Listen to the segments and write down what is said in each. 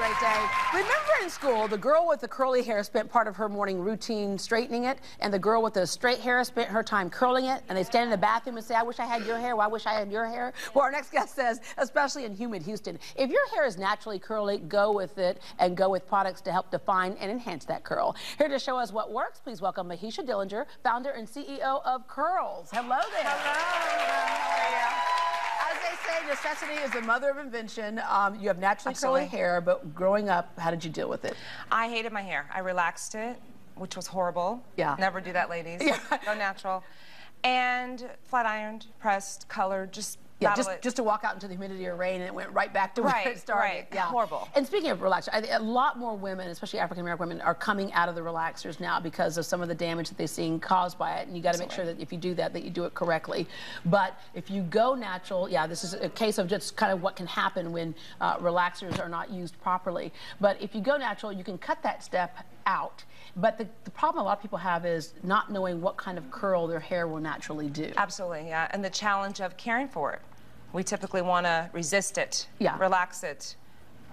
great day. Remember in school, the girl with the curly hair spent part of her morning routine straightening it, and the girl with the straight hair spent her time curling it, and they stand in the bathroom and say, I wish I had your hair, well, I wish I had your hair. Well, our next guest says, especially in humid Houston, if your hair is naturally curly, go with it, and go with products to help define and enhance that curl. Here to show us what works, please welcome Mahisha Dellinger, founder and CEO of Curls. Hello there. Hello. As they say, necessity is the mother of invention. You have naturally Absolutely. curly hair, but growing up, how did you deal with it? I hated my hair. I relaxed it, which was horrible. Yeah. Never do that, ladies. Yeah. Go natural. And flat ironed, pressed, colored, just Yeah, battle it. just to walk out into the humidity or rain and it went right back to where it started. Right. Yeah. Horrible. And speaking of relaxers, a lot more women, especially African-American women, are coming out of the relaxers now because of some of the damage that they're seeing caused by it. And you got to make sure that if you do that you do it correctly. But if you go natural, yeah, this is a case of just kind of what can happen when relaxers are not used properly. But if you go natural, you can cut that step out. But the problem a lot of people have is not knowing what kind of curl their hair will naturally do. Absolutely, yeah. And the challenge of caring for it. We typically want to resist it, relax it,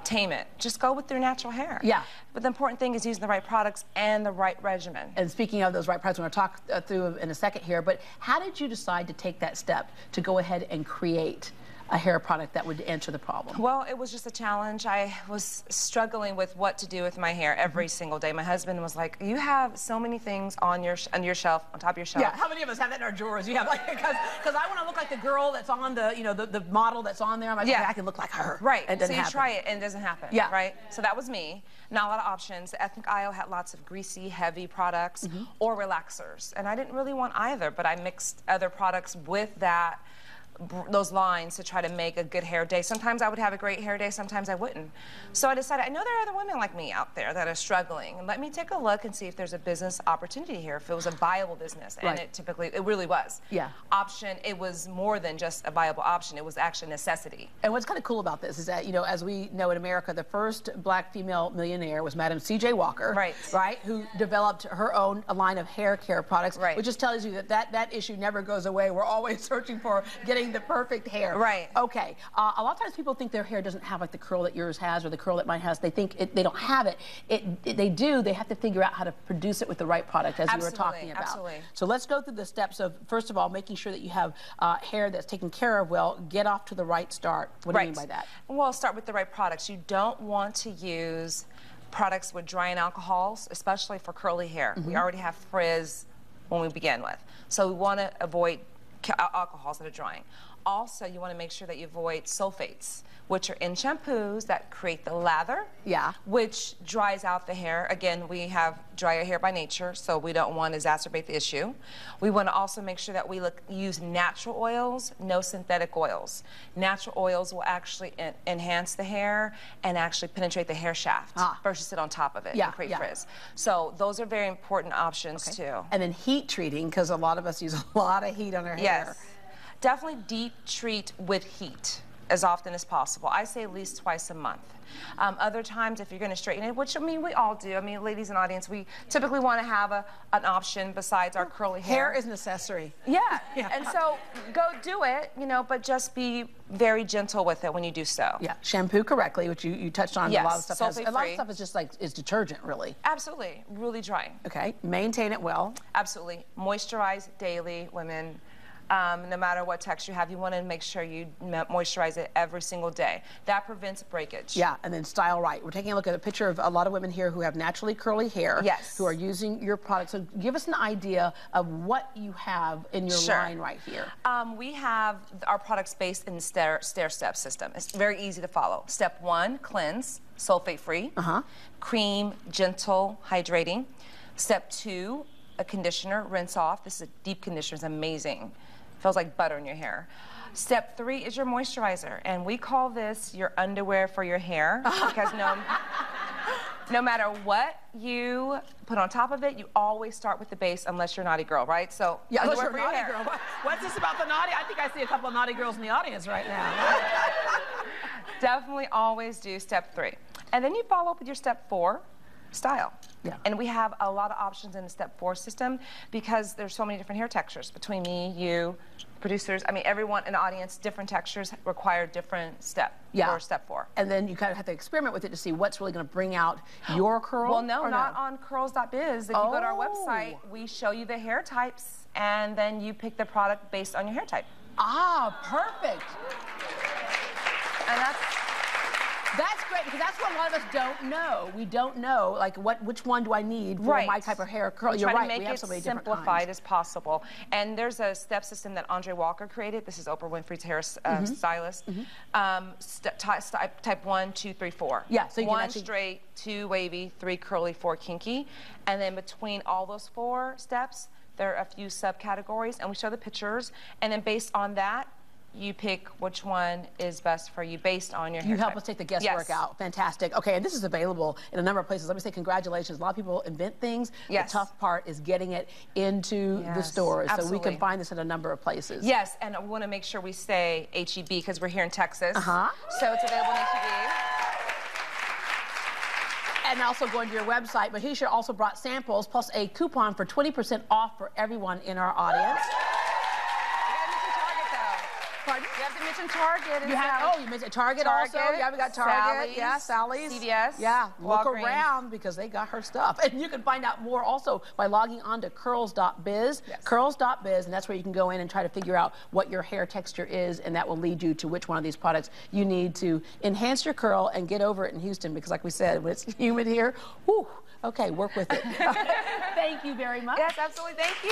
tame it. Just go with your natural hair. Yeah. But the important thing is using the right products and the right regimen. And speaking of those right products, we're going to talk through in a second here, but how did you decide to take that step to go ahead and create a hair product that would answer the problem? Well, it was just a challenge. I was struggling with what to do with my hair every single day. My husband was like, you have so many things on your shelf, on top of your shelf. Yeah, how many of us have that in our drawers? You have like, because I want to look like the girl that's on the, you know, the model that's on there. I'm like, okay, I can look like her. Right, and so you try it and it doesn't happen. Yeah. Right, so that was me. Not a lot of options. The ethnic aisle had lots of greasy, heavy products or relaxers. And I didn't really want either, but I mixed other products with those lines to try to make a good hair day. Sometimes I would have a great hair day, sometimes I wouldn't. So I decided, I know there are other women like me out there that are struggling, and let me take a look and see if there's a business opportunity here, if it was a viable business. And it really was. Yeah. Option, it was more than just a viable option, it was actually a necessity. And what's kind of cool about this is that, you know, as we know in America, the first black female millionaire was Madam C.J. Walker. Right, who developed her own line of hair care products, which just tells you that issue never goes away. We're always searching for getting the perfect hair. Right. Okay. A lot of times people think their hair doesn't have like the curl that yours has or the curl that mine has. They think they don't have it. They do. They have to figure out how to produce it with the right product, as you were talking about. Absolutely. So let's go through the steps of, first of all, making sure that you have hair that's taken care of well. Get off to the right start. What do you mean by that? Well, start with the right products. You don't want to use products with drying alcohols, especially for curly hair. We already have frizz when we begin with. So we want to avoid alcohols that are drying. Also, you want to make sure that you avoid sulfates, which are in shampoos that create the lather, which dries out the hair. Again, we have drier hair by nature, so we don't want to exacerbate the issue. We want to also make sure that we use natural oils, no synthetic oils. Natural oils will actually enhance the hair and actually penetrate the hair shaft versus sit on top of it and create frizz. So those are very important options too. And then heat treating, because a lot of us use a lot of heat on our hair. Yes. Definitely deep treat with heat as often as possible. I say at least twice a month. Other times, if you're going to straighten it, which I mean we all do. I mean, ladies and audience, we typically want to have an option besides our curly hair. Hair is necessary. Yeah. And so go do it, you know, but just be very gentle with it when you do so. Yeah. Shampoo correctly, which you touched on. Yes. A lot of stuff Sulfate-free. a lot of stuff is just like detergent, really. Absolutely. Really drying. Okay. Maintain it well. Absolutely. Moisturize daily, women. No matter what texture you have, you want to make sure you moisturize it every single day. That prevents breakage. Yeah, and then style right. We're taking a look at a picture of a lot of women here who have naturally curly hair. Yes. Who are using your product. So give us an idea of what you have in your line right here. We have our products based in the stair-step system. It's very easy to follow. Step 1, cleanse, sulfate-free. Cream, gentle, hydrating. Step 2, a conditioner, rinse off. This is a deep conditioner. It's amazing. Feels like butter in your hair. Step 3 is your moisturizer, and we call this your underwear for your hair because no matter what you put on top of it, you always start with the base unless you're a naughty girl, right? So yeah, unless you're a for naughty your hair. girl. What's this about the naughty? I think I see a couple of naughty girls in the audience right now. Definitely always do step 3. And then you follow up with your step 4, style. Yeah. And we have a lot of options in the step 4 system because there's so many different hair textures between me, you, producers. I mean, everyone in the audience, different textures require different step for step 4. And then you kind of have to experiment with it to see what's really going to bring out your curl. Well, no, not on curls.biz. If you go to our website, we show you the hair types, and then you pick the product based on your hair type. Ah, perfect. And that's great, because that's what a lot of us don't know. We don't know, like, which one do I need for my type of hair curl. You're right, we have so many different kinds. Simplified as possible. And there's a step system that Andre Walker created. This is Oprah Winfrey's hair stylist. Type 1, 2, 3, 4. Yeah, so you can 1 actually... straight, 2 wavy, 3 curly, 4 kinky. And then between all those 4 steps, there are a few subcategories, and we show the pictures. And then based on that, you pick which one is best for you based on your hair You help type. us take the guesswork out. Fantastic. Okay, and this is available in a number of places. Let me say congratulations. A lot of people invent things. The tough part is getting it into the stores. Absolutely. So we can find this in a number of places. Yes, and I want to make sure we say HEB because we're here in Texas. Uh-huh. So it's available in HEB. And also going to your website, Mahisha also brought samples plus a coupon for 20% off for everyone in our audience. Pardon? You have to mention Target. You mentioned Target also. Yeah, we got Target. Sally's. CVS. Yeah, look Walgreens. around because they got her stuff. And you can find out more also by logging on to curls.biz. Curls.biz, and that's where you can go in and try to figure out what your hair texture is, and that will lead you to which one of these products you need to enhance your curl and get over it in Houston, because like we said, when it's humid here, whew, okay, work with it. Thank you very much. Yes, absolutely. Thank you.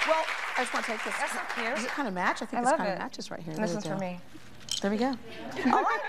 Well, I just want to take this. That's so cute. Does it kind of match? I think this kind of matches right here. And this one's for me. There we go. All right.